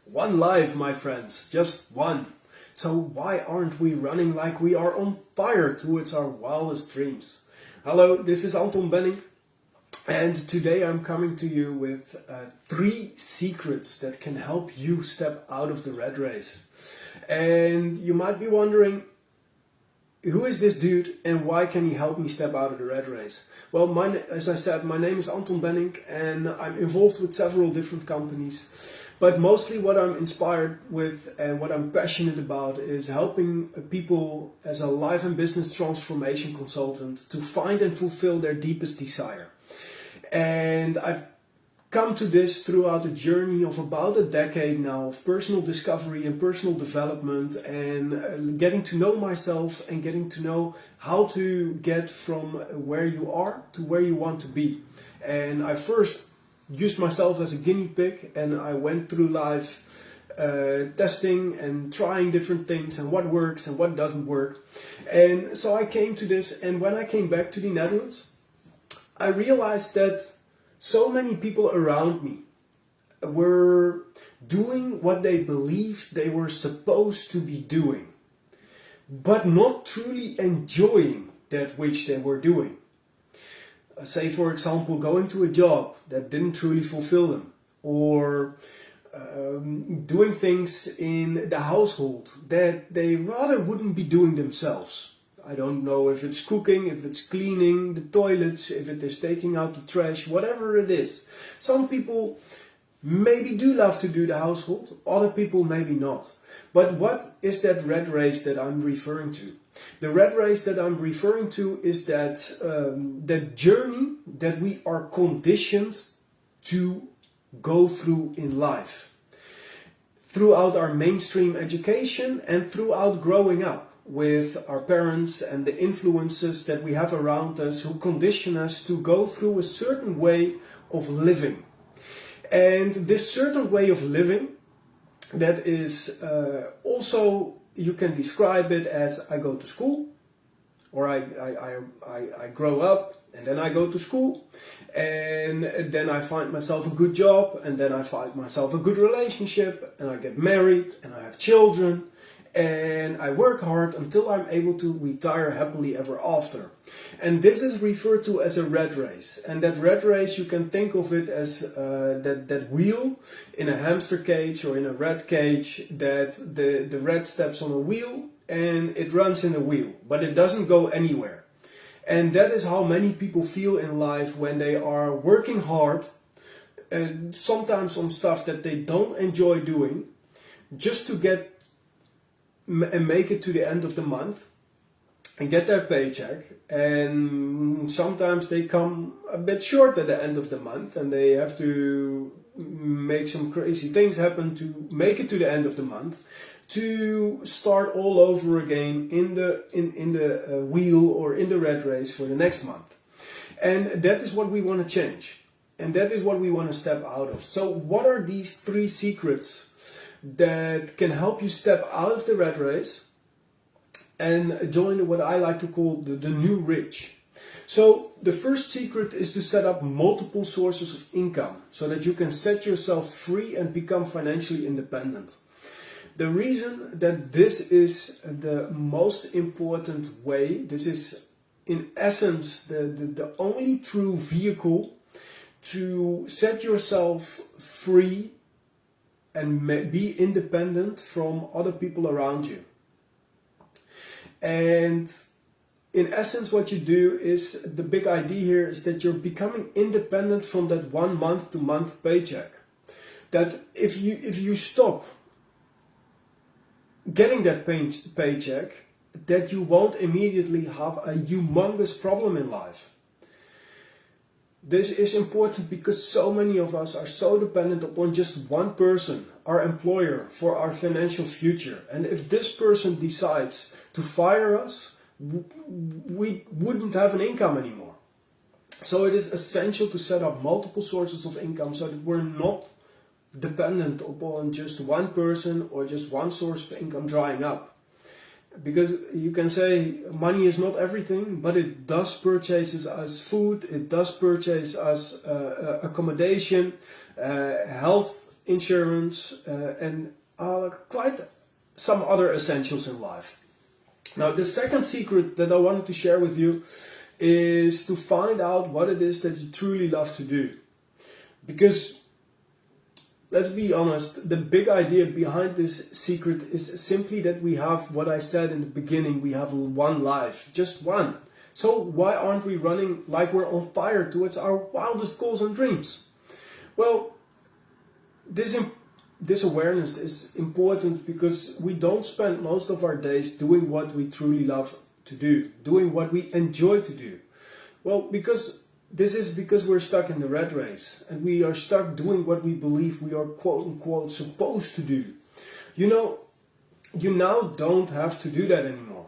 One life, my friends, just one. So why aren't we running like we are on fire towards our wildest dreams? Hello, this is Anton Benning, and today I'm coming to you with 3 secrets that can help you step out of the rat race. And you might be wondering, who is this dude and why can he help me step out of the rat race? Well, as I said, my name is Anton Benning and I'm involved with several different companies. But mostly what I'm inspired with and what I'm passionate about is helping people as a life and business transformation consultant to find and fulfill their deepest desire. And I've come to this throughout a journey of about a decade now of personal discovery and personal development and getting to know myself and getting to know how to get from where you are to where you want to be. And I first used myself as a guinea pig and I went through life testing and trying different things and what works and what doesn't work. And so I came to this, and when I came back to the Netherlands, I realized that so many people around me were doing what they believed they were supposed to be doing, but not truly enjoying that which they were doing. Say, for example, going to a job that didn't truly fulfill them, or doing things in the household that they rather wouldn't be doing themselves. I don't know if it's cooking, if it's cleaning the toilets, if it is taking out the trash, whatever it is. Some people maybe do love to do the household, other people maybe not. But what is that rat race that I'm referring to? The rat race that I'm referring to is that journey that we are conditioned to go through in life. Throughout our mainstream education and throughout growing up with our parents and the influences that we have around us who condition us to go through a certain way of living. And this certain way of living, that is also, you can describe it as I go to school, or I grow up and then I go to school, and then I find myself a good job, and then I find myself a good relationship, and I get married and I have children, and I work hard until I'm able to retire happily ever after. And this is referred to as a rat race. And that rat race, you can think of it as that wheel in a hamster cage or in a rat cage, that the rat steps on a wheel and it runs in a wheel, but it doesn't go anywhere. And that is how many people feel in life when they are working hard, and sometimes on stuff that they don't enjoy doing, just to get and make it to the end of the month and get their paycheck. And sometimes they come a bit short at the end of the month and they have to make some crazy things happen to make it to the end of the month, to start all over again in the wheel or in the rat race for the next month. And that is what we want to change, and that is what we want to step out of. So what are these 3 secrets that can help you step out of the rat race and join what I like to call the new rich? So the first secret is to set up multiple sources of income so that you can set yourself free and become financially independent. The reason that this is the most important way, this is in essence the only true vehicle to set yourself free and be independent from other people around you. And in essence, what you do is, the big idea here is that you're becoming independent from that 1 month to month paycheck. That if you stop getting that paycheck, that you won't immediately have a humongous problem in life. This is important because so many of us are so dependent upon just one person, our employer, for our financial future. And if this person decides to fire us, we wouldn't have an income anymore. So it is essential to set up multiple sources of income so that we're not dependent upon just one person or just one source of income drying up. Because you can say money is not everything, but it does purchase us food, it does purchase us accommodation, health insurance, and quite some other essentials in life. Now, the second secret that I wanted to share with you is to find out what it is that you truly love to do. Because, let's be honest, the big idea behind this secret is simply that we have, what I said in the beginning, we have one life, just one. So why aren't we running like we're on fire towards our wildest goals and dreams? Well, this awareness is important because we don't spend most of our days doing what we truly love to do, doing what we enjoy to do. Well, because we're stuck in the rat race and we are stuck doing what we believe we are quote unquote supposed to do. You now don't have to do that anymore.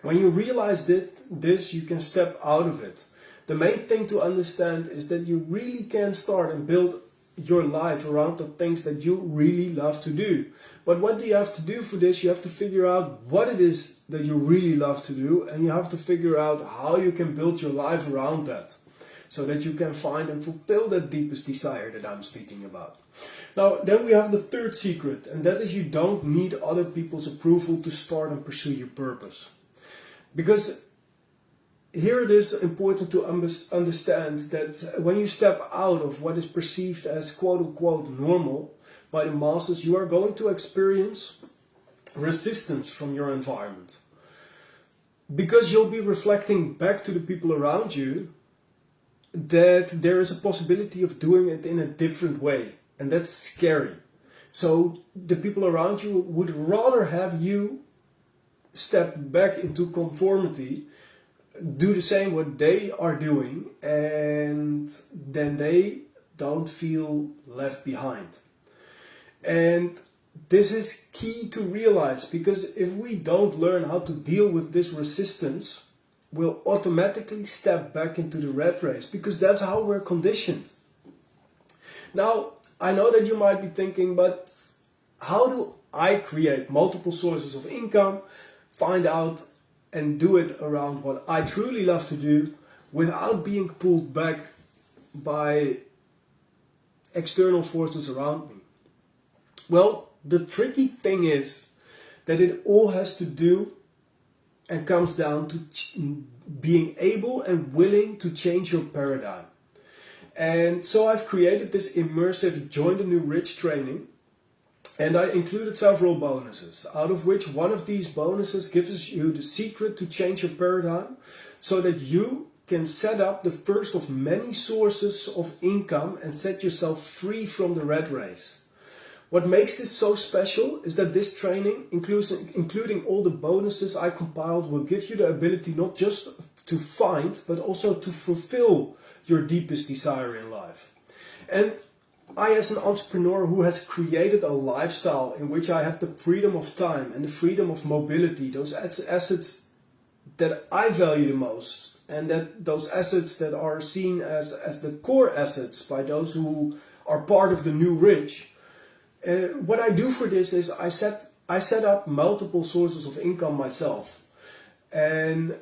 When you realize this, you can step out of it. The main thing to understand is that you really can start and build your life around the things that you really love to do. But what do you have to do for this? You have to figure out what it is that you really love to do, and you have to figure out how you can build your life around that, so that you can find and fulfill that deepest desire that I'm speaking about. Now, then we have the third secret, and that is you don't need other people's approval to start and pursue your purpose. Because here it is important to understand that when you step out of what is perceived as quote-unquote normal by the masses, you are going to experience resistance from your environment. Because you'll be reflecting back to the people around you that there is a possibility of doing it in a different way. And that's scary. So the people around you would rather have you step back into conformity, do the same what they are doing, and then they don't feel left behind. And this is key to realize, because if we don't learn how to deal with this resistance, we'll automatically step back into the rat race, because that's how we're conditioned. Now, I know that you might be thinking, but how do I create multiple sources of income, find out and do it around what I truly love to do without being pulled back by external forces around me? Well, the tricky thing is that it all has to do and comes down to being able and willing to change your paradigm. And so I've created this immersive Join the New Rich training, and I included several bonuses, out of which one of these bonuses gives you the secret to change your paradigm so that you can set up the first of many sources of income and set yourself free from the rat race. What makes this so special is that this training, including all the bonuses I compiled, will give you the ability not just to find, but also to fulfill your deepest desire in life. And I, as an entrepreneur who has created a lifestyle in which I have the freedom of time and the freedom of mobility, those assets that I value the most, and that those assets that are seen as the core assets by those who are part of the new rich. What I do for this is I set up multiple sources of income myself, and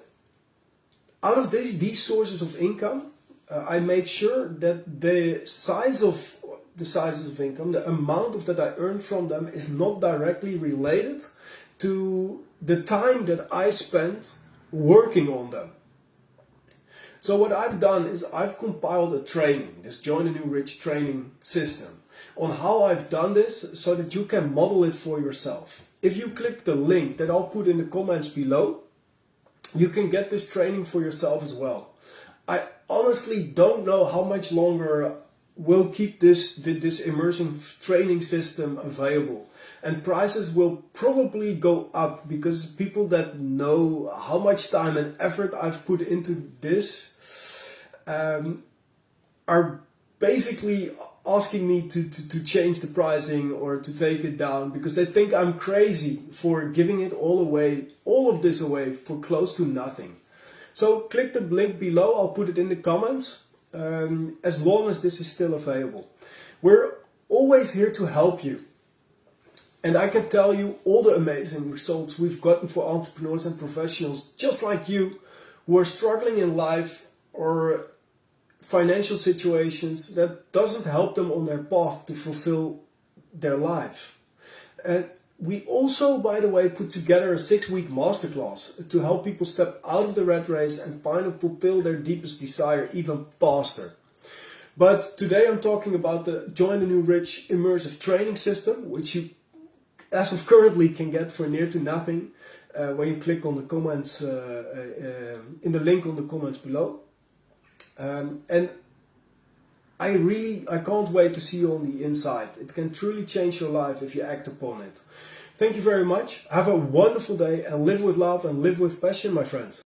out of these sources of income, I make sure that the sizes of income, the amount of that I earn from them, is not directly related to the time that I spend working on them. So what I've done is I've compiled a training, this Join the New Rich training system, on how I've done this so that you can model it for yourself. If you click the link that I'll put in the comments below, you can get this training for yourself as well. I honestly don't know how much longer we'll keep this immersive training system available. And prices will probably go up because people that know how much time and effort I've put into this are basically asking me to change the pricing or to take it down, because they think I'm crazy for giving it all of this away for close to nothing. So click the link below, I'll put it in the comments, as long as this is still available. We're always here to help you. And I can tell you all the amazing results we've gotten for entrepreneurs and professionals just like you who are struggling in life or financial situations that doesn't help them on their path to fulfill their life. And we also, by the way, put together a 6-week masterclass to help people step out of the rat race and find and fulfill their deepest desire even faster. But today I'm talking about the Join the New Rich immersive training system, which you, as of currently, can get for near to nothing when you click on the comments, in the link on the comments below. And I can't wait to see you on the inside. It can truly change your life if you act upon it. Thank you very much. Have a wonderful day and live with love and live with passion, my friends.